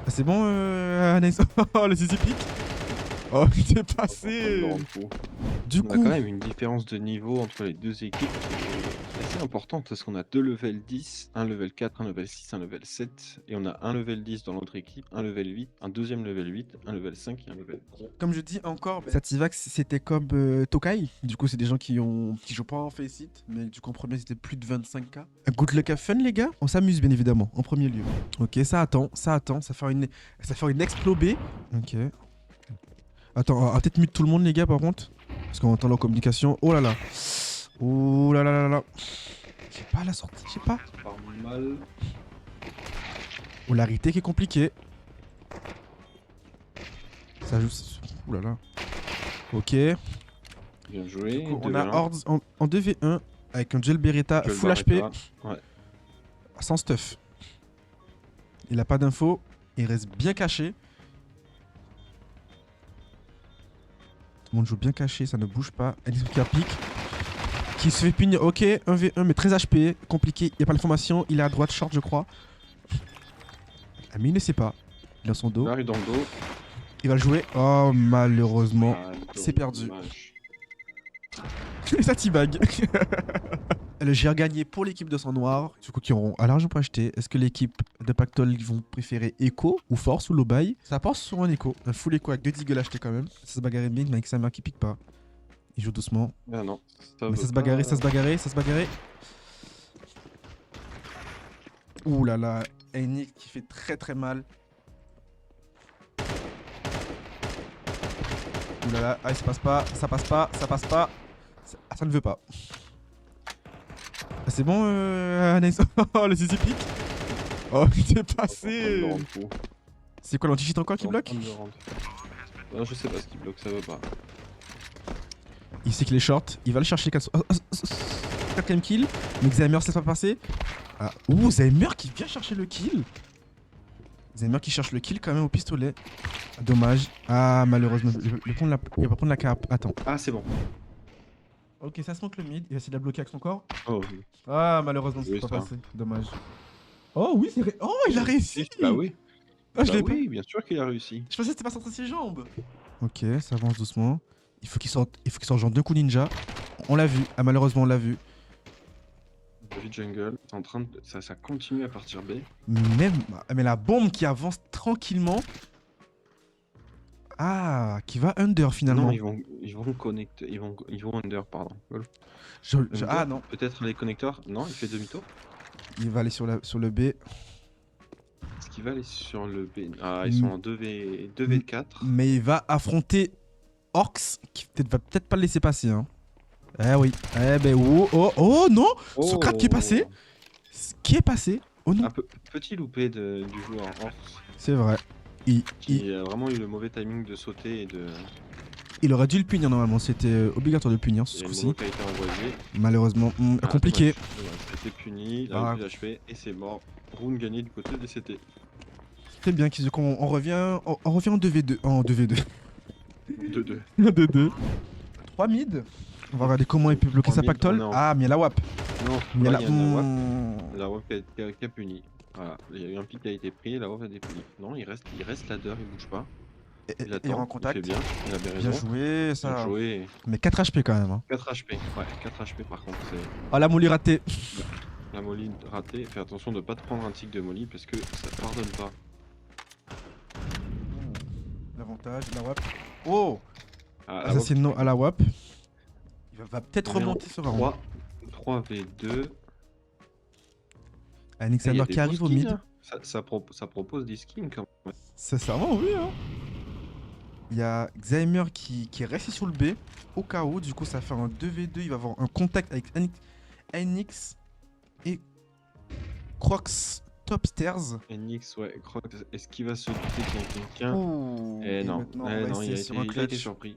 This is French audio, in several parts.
Ah, c'est bon, Anaïs. Oh, le zizi pique. Oh, il est passé. Du On a coup, quand même une différence de niveau entre les deux équipes qui est assez importante parce qu'on a 2 level 10, un level 4, un level 6, un level 7 et on a un level 10 dans l'autre équipe, un level 8, un deuxième level 8, un level 5 et un level 3. comme je dis encore, Sativax c'était comme Tokai. Du coup, c'est des gens qui jouent pas en Faceit, mais du coup en premier c'était plus de 25K. Good luck have fun les gars. On s'amuse bien évidemment en premier lieu. Ok, ça attend. Ça fait une explo B. Ok. Attends, on va peut-être mute tout le monde les gars par contre, parce qu'on entend leur communication. Oh là là. Oh là là là là. J'ai pas la sortie, j'ai pas. Pas mal. Oh, l'arité qui est compliquée. Ça joue. Ouh là là. Ok. Bien joué. Du coup, on 2v1. a Hordes en 2v1 avec un Gel Beretta Joel full HP Barretta. Ouais. sans stuff. Il a pas d'infos. Il reste bien caché. Tout le monde joue bien caché, ça ne bouge pas. Alice qui pique. Qui se fait punir. Ok, 1v1 mais 13 HP. Compliqué. Il n'y a pas d'information. Il est à droite, short, je crois. Ah, mais il ne sait pas. Il est dans son dos. Il arrive dans le dos. Il va le jouer. Oh, malheureusement. C'est perdu. Ça t-bag. Le GR gagné pour l'équipe de sang noir. Du coup, qui auront à l'argent pour acheter. Est-ce que l'équipe de Pactol vont préférer Echo ou Force ou Lobby? Ça pense sur un Echo. Un full Echo avec 2 deagles achetés quand même. Ça se bagarre bien, mais avec sa mère qui pique pas. Il joue doucement. Ah non. Mais ça se bagarrait, ça se bagarrait, ça se bagarrait. Ouh là là. Enix qui fait très très mal. Ouh là là. Ah, ça passe pas, ça passe pas, ça passe pas. Ça ne veut pas. Ah, c'est bon, Anaïs. Oh, le zizi pique. Oh, il est passé. C'est quoi l'anti-cheat encore qui bloque? Non, je sais pas ce qui bloque, ça va pas. Il sait qu'il est short, il va le chercher 4ème kill, mais Xaymer se laisse pas passer. Ah, ouh, Xaymer qui vient chercher le kill. Xaymer qui cherche le kill quand même au pistolet. Dommage. Ah, malheureusement, il va pas prendre la cape. Attends. Ah, c'est bon. Ok, ça se manque le mid, il va essayer de la bloquer avec son corps. Oh, Ah, malheureusement, oui, c'est pas ça. passé. Dommage. Oh oui, c'est vrai. Oh, il a réussi. Bah oui. Ah, je Bah l'ai pas. oui, bien sûr qu'il a réussi. Je pensais que c'était pas centré ses jambes. Ok, ça avance doucement. Il faut qu'il sorte genre 2 coups ninja. On l'a vu. Ah, malheureusement, on l'a vu. David Jungle, c'est en train de... ça continue à partir B. Mais la bombe qui avance tranquillement. Ah, qui va under finalement. Non, ils vont connecter, ils vont under, pardon. Ah non. Peut-être les connecteurs. Non, il fait demi-tour. Il va aller sur le B. Est-ce qu'il va aller sur le B? Ah, ils sont en 2v4. Mais il va affronter Orcs qui va peut-être pas le laisser passer. Hein. Eh oui. Eh ben oh non. Ce crack qui est passé. Qui est passé? Oh non. Un petit loupé du joueur Orcs. C'est vrai. Il a vraiment eu le mauvais timing de sauter et de... Il aurait dû le punir normalement, c'était obligatoire de le punir ce coup-ci. Malheureusement, compliqué. C'était puni, il a plus d'HP et c'est mort. Round gagné du côté des CT. C'est bien qu'on revient, on revient en 2v2. En 2v2. 2-2. 2-2. 3 mid. On va regarder comment il peut bloquer sa pactole. Ah, mais il y a la WAP. Non, il y a la WAP. La WAP qui a puni. Voilà, il y a eu un pic qui a été pris, la WAP a été punie. Non, il reste ladder, il bouge pas. Il attend, il est en contact. Il fait bien, il a bien raison. Bien joué, ça. Bien joué. Mais 4 HP quand même. Hein. 4 HP, ouais, 4 HP par contre. Oh, la molly ratée. La molly ratée, fais attention de ne pas te prendre un tic de molly parce que ça pardonne pas. L'avantage, la WAP. Oh, assassinat à la WAP. Il va peut-être remonter sur un 3v2. Alexander qui arrive au mid. Ça propose des skins quand même. Sincèrement, oui. Hein. Il y a Xaymer qui est resté sur le B au cas où. Du coup, ça fait un 2v2. Il va avoir un contact avec Enix et Crocs Topstairs. Enix, ouais, Crocs. Est-ce qu'il va se buter avec quelqu'un? Non, il a été surpris.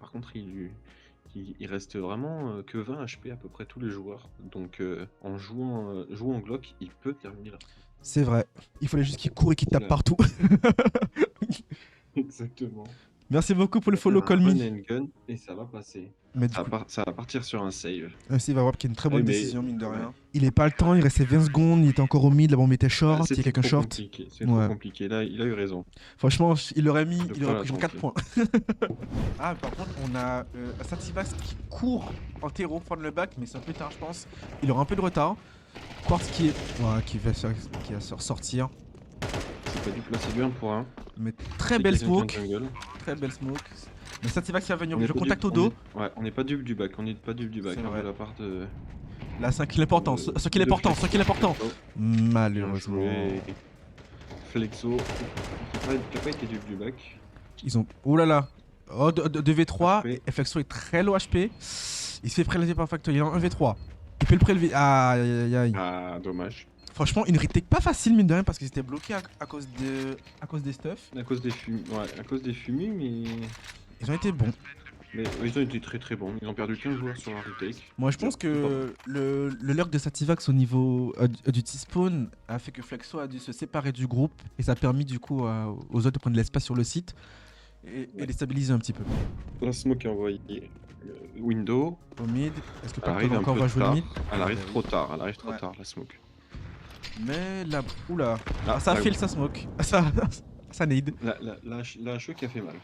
Par contre, il reste vraiment que 20 HP à peu près tous les joueurs. Donc en jouant Glock, il peut terminer là. C'est vrai. Il fallait juste qu'il court et qu'il tape partout. Exactement. Merci beaucoup pour le On va faire follow, un call run me. and gun et ça va passer. Mais du coup, Ça va partir sur un save. il va voir qu'il y a une très Oui, bonne mais décision, mine de ouais. rien. Il est pas le temps, il restait 20 secondes, il était encore au mid, la bombe était short, il y a C'était quelqu'un trop short. compliqué. C'est trop Ouais. compliqué. Là, il a eu raison. Franchement, il aurait Pas la pris genre 4 tenter. points. Ah, par contre, on a Sativax qui court en terreau prendre le bac, mais c'est un peu tard, je pense. Il aura un peu de retard. Quartz qui va se ressortir. C'est pas du placer du 1 pour 1. Mais très belle smoke. Très belle smoke. Mais Sativax qui va venir, je contact au dos. Ouais, on n'est pas dupe du bac. On n'est pas dupe du bac. C'est vrai. De la part de. Là, c'est un kill important. Ce kill est important. Ce kill est important. Malheureusement. Flexo. Qui a pas été dupe du bac. Ils ont. Oh là là. Oh, 2v3. HP. Et Flexo est très low HP. Il se fait prélever par Factory. Il est en 1v3. Il peut le prélever. Aïe aïe aïe. Ah, dommage. Franchement, une retake pas facile, mine de rien, parce qu'ils étaient bloqués à cause des stuff. À cause des fumées, mais. Ils ont été bons. Mais ils ont été très très bons. Ils ont perdu 15 joueurs sur un retake. Moi, je pense que le lurk de Sativax au niveau du T-spawn a fait que Flexo a dû se séparer du groupe et ça a permis du coup aux autres de prendre de l'espace sur le site et déstabiliser un petit peu. La smoke est envoyée window. Au mid, est-ce que Elle arrive Pactol un encore peu va jouer le tard. mid? Elle arrive trop tard. Elle arrive trop Ouais. tard, la smoke. Mais là, oula, Ah, ça a là, fail sa smoke, ça nade. La HE qui a fait mal.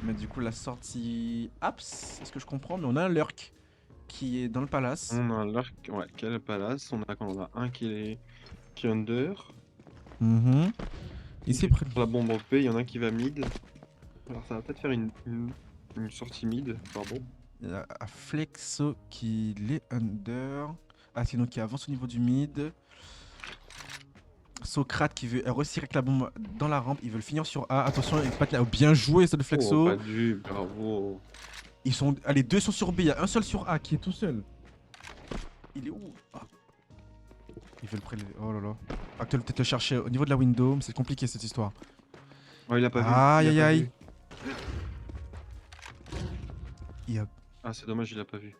Mais du coup, la sortie Apps, est-ce que je comprends? Mais on a un lurk qui est dans le palace. On a un lurk, ouais, qui est à la palace. On a un qui est under. Il s'est pris. Pour la bombe OP, il y en a un qui va mid. Alors ça va peut-être faire une sortie mid, pardon. Il y a Flexo qui est under. Ah, sinon qui avance au niveau du mid. Socrate qui veut réussir avec la bombe dans la rampe. Ils veulent finir sur A. Attention, bien joué, ça de Flexo. Oh, pas dû, bravo. Ils sont. Allez, deux sont sur B. Il y a un seul sur A qui est tout seul. Il est où? Ah. Ils veulent prélever. Oh là là. Pactol peut-être le chercher au niveau de la window, mais c'est compliqué cette histoire. Oh, il a pas vu. Aïe il a aïe pas aïe. vu. Ah, c'est dommage, il a pas vu.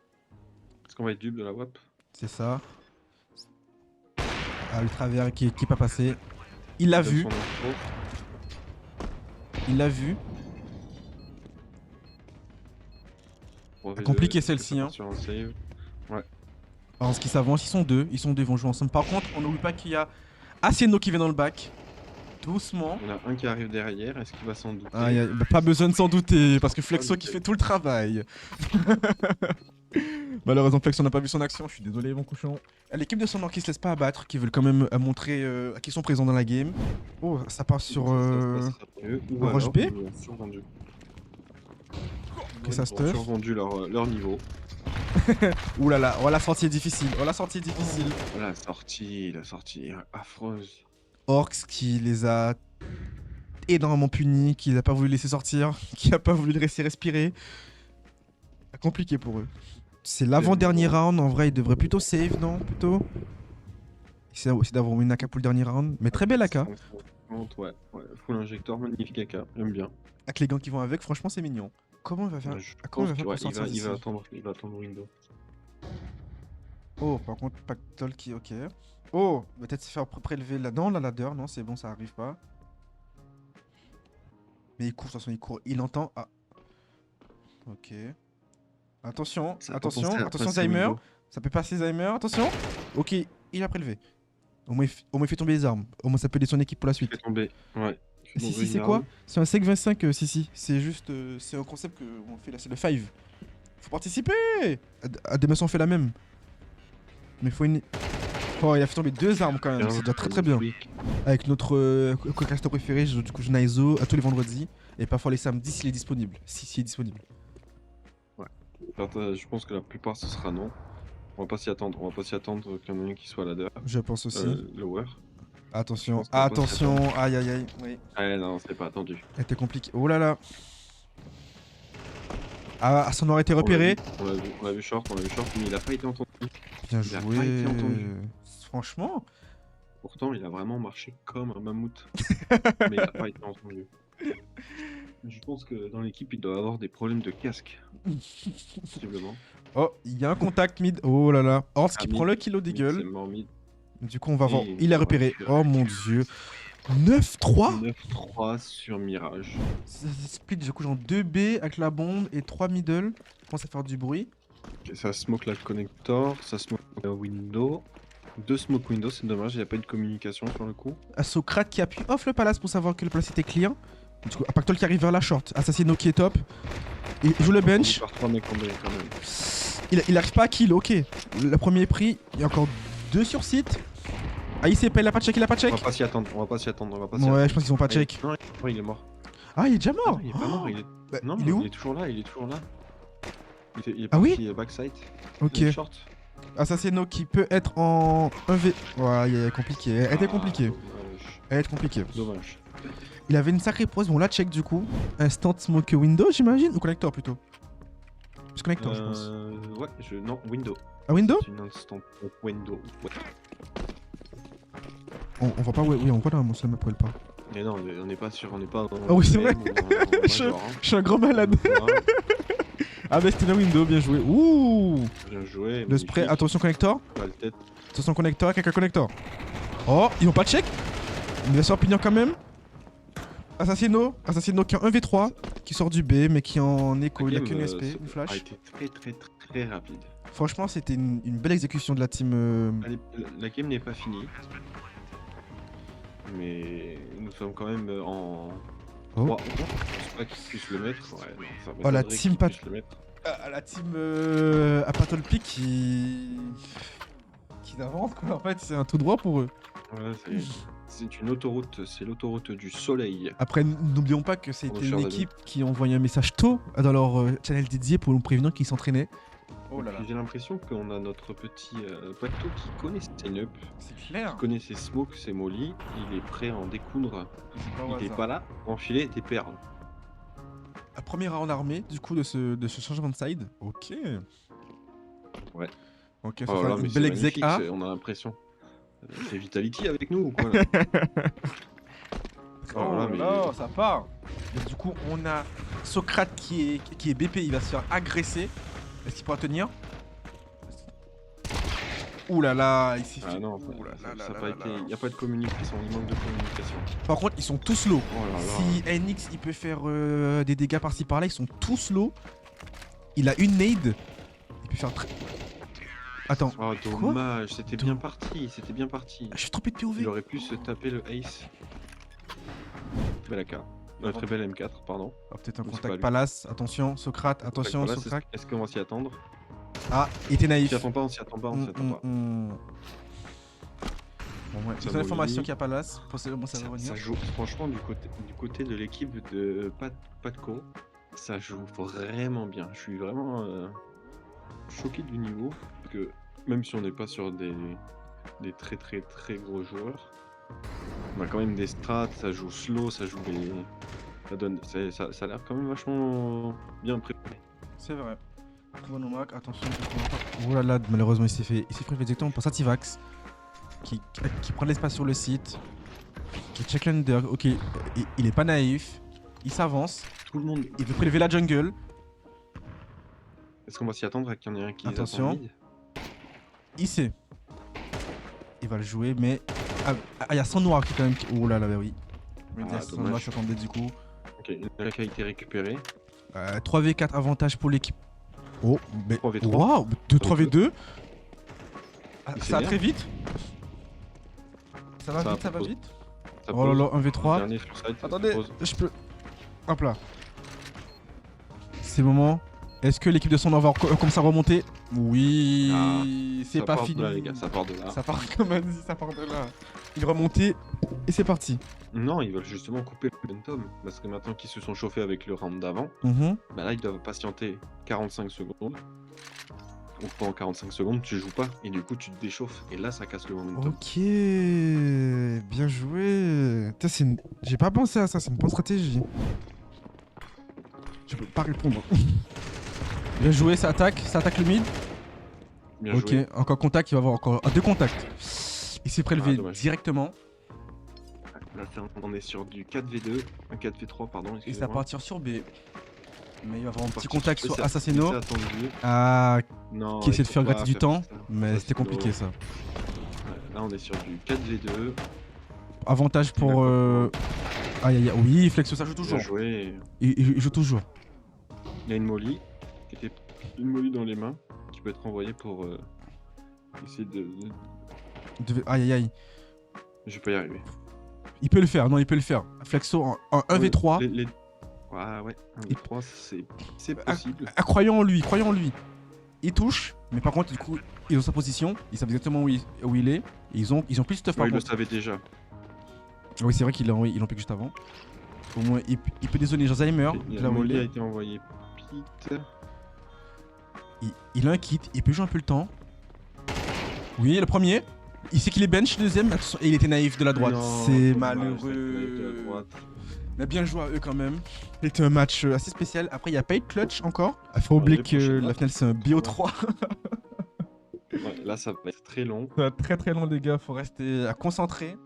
Est-ce qu'on va être dupe de la WAP? C'est ça. Ah, le travers qui est pas passé. Il l'a vu. Il l'a vu. Compliqué celle-ci. Hein. Sur un save. Ouais. Parce qu'ils s'avancent, ils sont deux, ils vont jouer ensemble. Par contre, on n'oublie pas qu'il y a Aseno qui vient dans le back. Doucement. On a un qui arrive derrière, est-ce qu'il va s'en douter? Pas besoin de s'en douter, parce que Flexo qui fait tout le travail. Malheureusement, Flexo n'a pas vu son action, je suis désolé mon cochon. L'équipe de Sonor qui se laisse pas abattre, qui veulent quand même montrer qu'ils sont présents dans la game. Oh, ça part sur Rush B. Que ça stuff. Ils ont survendu leur niveau. Ouh là là, oh la sortie est difficile, la sortie La sortie affreuse. Orcs qui les a énormément punis, qui n'a pas voulu laisser sortir, qui a pas voulu le laisser respirer. Compliqué pour eux. C'est l'avant-dernier round, en vrai ils devraient plutôt save, non? Plutôt c'est aussi d'avoir une AK pour le dernier round, mais très belle AK. Ouais, full injecteur, magnifique AK, j'aime bien. Avec les gants qui vont avec, franchement c'est mignon. Comment il va faire? Comment il va faire pour sortir il va attendre window. Oh, par contre, Pactol qui... Ok. Oh, peut-être se faire prélever là-dedans, la ladder. Non, c'est bon, ça arrive pas. Mais il court, de toute façon, il court. Il entend... Ah. Ok. Attention, attention, Zymer. Ça peut passer, Zymer. Attention. Ok, il a prélevé. Au moins, il fait tomber les armes. Au moins, ça peut aider son équipe pour la suite. Il fait tomber, ouais. Si, c'est quoi? C'est un Sec 25, si. C'est juste... c'est un concept qu'on fait là, c'est le 5. Faut participer. Ademation fait la même. Mais faut une... Oh, il a fait tomber 2 armes quand même, c'est déjà très bien. Avec notre co-caster préféré, du coup je Naizo à tous les vendredis. Et parfois les samedis s'il est disponible. Si il est disponible. Ouais. Alors, je pense que la plupart ce sera non. On va pas s'y attendre qu'il y en ait un qui soit ladder. Je pense aussi. Lower. Attention, aïe aïe aïe. Oui. Ah non, c'est pas attendu. C'était compliqué. Oh là là. Ah, ça aurait été repéré. On l'a vu short, mais il a pas été entendu. Bien joué. Franchement. Pourtant, il a vraiment marché comme un mammouth. Mais il a pas été entendu. Je pense que dans l'équipe, il doit avoir des problèmes de casque. Possiblement. Oh, il y a un contact mid. Oh là là. Horst qui prend le kilo des gueules. Du coup, on va voir. Il a repéré. Oh mon dieu. 9-3. 9-3 sur Mirage. Ça split du coup genre 2 B avec la bombe et 3 middle. Commence à faire du bruit. Ok, ça smoke la connector, ça smoke window. 2 smoke window, c'est dommage, il n'y a pas eu de communication sur le coup. Socrate qui appuie off le palace pour savoir que le palace était clear. Du coup, Pactol qui arrive vers la short. Assassino qui est top. Il joue le bench. Par 3 mecs en B, quand même. Il arrive pas à kill, ok. Le premier est pris. Il y a encore 2 sur site. Ah, il s'est pas, il a pas check, il a pas check. On va pas s'y attendre, on va pas s'y attendre, on va pas s'y Ouais, attendre. je pense qu'ils ont pas check. Non, il est mort. Ah, il est déjà mort. Non, il est pas mort, il est... Bah, non, il est où? il est toujours là, il est toujours là. Il est Ah oui? parti backside. Ok. Il est short. Assassino qui peut être en 1v. Ouais, il est compliqué. Elle était compliquée. Dommage. Elle est compliquée. Dommage. Il avait une sacrée pause. Bon, là, check du coup. Instant smoke window, j'imagine. Ou connector plutôt. Plus connector, je pense. Ouais, non, window. Ah, window? C'est une instant window. Ouais. On voit pas, oui, on voit là, mon seul map, pas. Mais non, on n'est pas sûr, on n'est pas. Ah oui, c'est vrai. Je Je suis un grand malade. Ah, bah, c'était la window, bien joué. Ouh! Bien joué. Le spray, attention connector. Pas le tête. Attention connector, quelqu'un connector. Oh, ils ont pas de check. Il va se faire punir quand même. Assassino qui est en 1v3, qui sort du B, mais qui est en écho. Il a qu'une SP, une flash. A été très rapide. Franchement, c'était une belle exécution de la team. La game n'est pas finie. Mais nous sommes quand même en. Oh. 3. Je pense pas qu'ils puissent le mettre. Ouais, non, ça Oh, la m'étonnerait team qu'ils pas. puissent le mettre. La team à Patolpic qui avance quoi. En fait, c'est un tout droit pour eux. Ouais, c'est une autoroute, c'est l'autoroute du soleil. Après, n'oublions pas que c'était une cher équipe qui envoyait un message tôt dans leur channel dédié pour nous prévenir qu'ils s'entraînaient. Oh là là. J'ai l'impression qu'on a notre petit Pacto qui connaît ses line-up, C'est clair. qui connaît ses smokes, ses molly, il est prêt à en découdre. Il est pas là pour enfiler des perles. La première round armée du coup de ce changement de side. Ok. Ouais. Ok, ça Oh fait là, une mais belle c'est exec magnifique, A. on a l'impression. C'est Vitality avec nous ou quoi là? Oh là là, ça part. Et du coup, on a Socrate qui est BP, il va se faire agresser. Est-ce qu'il pourra tenir? Ouh là là, il s'est fait. Ah non, ça a pas été. Il n'y a pas de communication, il manque de communication. Par contre, ils sont tous low. Oh là là. Si NX il peut faire des dégâts par-ci par-là, ils sont tous low. Il a une nade. Il peut faire très. Attends. Oh dommage, c'était bien parti, c'était bien parti. Je suis trompé de POV. Il aurait pu se taper le ace. Belle AK. Très belle M4, pardon. Oh, peut-être un Mais c'est pas contact lui. palace. Attention, Socrate. Attention, Voilà, Socrate. est-ce qu'on va s'y attendre? Ah, il était On naïf. s'y attend pas, on s'y attend pas, on s'y attend pas. Bon, ouais. C'est Ça l'information mollit. qu'il y a palace. Possiblement, ça va revenir. Ça joue, franchement, du côté de l'équipe de Patco, ça joue vraiment bien. Je suis vraiment choqué du niveau. Parce que même si on n'est pas sur des très gros joueurs, on a quand même des strats, ça joue slow, ça joue des. Ça a l'air quand même vachement bien préparé. C'est vrai. Chronomac, attention. Oh là là, malheureusement, il s'est fait exactement pour Sativax. Qui prend de l'espace sur le site. Qui check l'under. Ok, il est pas naïf. Il s'avance. Tout le monde. Il veut prélever la jungle. Est-ce qu'on va s'y attendre à qu'il y en ait un qui les Attention. attend mid? Il sait. Il va le jouer, mais. Ah, il y a 100 noirs qui quand même. Oh là là, bah oui. Il y a 100 noirs dommage. qui attendaient du coup. Ok, une LK a été récupérée. 3v4 avantage pour l'équipe. Oh, mais. 3v3. Waouh, 2-3v2. Ah, Il ça va s'énerve. très vite. Ça va Ça vite, ça va propose. vite. Ça Oh là pose. là, 1v3. Dernier sur site, ça Attendez, pose. je peux. Hop là. C'est le moment. Est-ce que l'équipe de son va commencer à remonter? Oui, c'est Ça pas part de fini. là, les gars, ça part de là. Ça part comme on dit, ça part de là. Il remontait et c'est parti. Non, ils veulent justement couper le momentum. Parce que maintenant qu'ils se sont chauffés avec le round d'avant, bah là ils doivent patienter 45 secondes. Donc pendant 45 secondes, tu joues pas. Et du coup, tu te déchauffes. Et là, ça casse le momentum. Ok, bien joué. J'ai pas pensé à ça, c'est une bonne stratégie. Je peux pas répondre. Bien joué, ça attaque le mid. Bien Ok, joué. encore contact, il va avoir encore 2 contacts. Il s'est prélevé dommage. directement. Là, on est sur du 4v2. Un 4v3, pardon. Et ça va Excusez-moi. partir sur B. Mais il va avoir un petit Partir contact sur- sur c'est Assassino. attendu. Qui Non, essaie il de faut faire pas gratter du temps. ça. Mais Ça, c'était c'est compliqué low. ça. Là, on est sur du 4v2. Avantage pour... Aïe aïe aïe, oui, Flexo, ça joue toujours. Bien joué. Il joue toujours. Il y a une molly, une molly dans les mains, qui peut être envoyée pour essayer de... Aïe aïe aïe. Je vais pas y arriver. Il peut le faire, non, il peut le faire. Flexo en 1v3. Ouais, 1v3, c'est possible. Croyons en lui, croyons en lui. Il touche, mais par contre, du coup, ils ont sa position, ils savent exactement où il est. Et ils ont plus de stuff par contre. contre. Il le savait déjà. Oui, c'est vrai qu'ils l'ont piqué juste avant. Au moins, il peut dézoner Alzheimer. La molly a été envoyée pit. Il a un kit, il peut jouer un peu le temps. Oui, le premier. Il sait qu'il est bench, le deuxième, et il était naïf de la droite. C'est malheureux. On a bien joué à eux quand même. C'était un match assez spécial. Après, il n'y a pas eu de clutch encore. Il faut oublier que la finale, c'est un BO3. Ouais, là, ça va être très long. Ça va être très long, les gars. Faut rester concentré.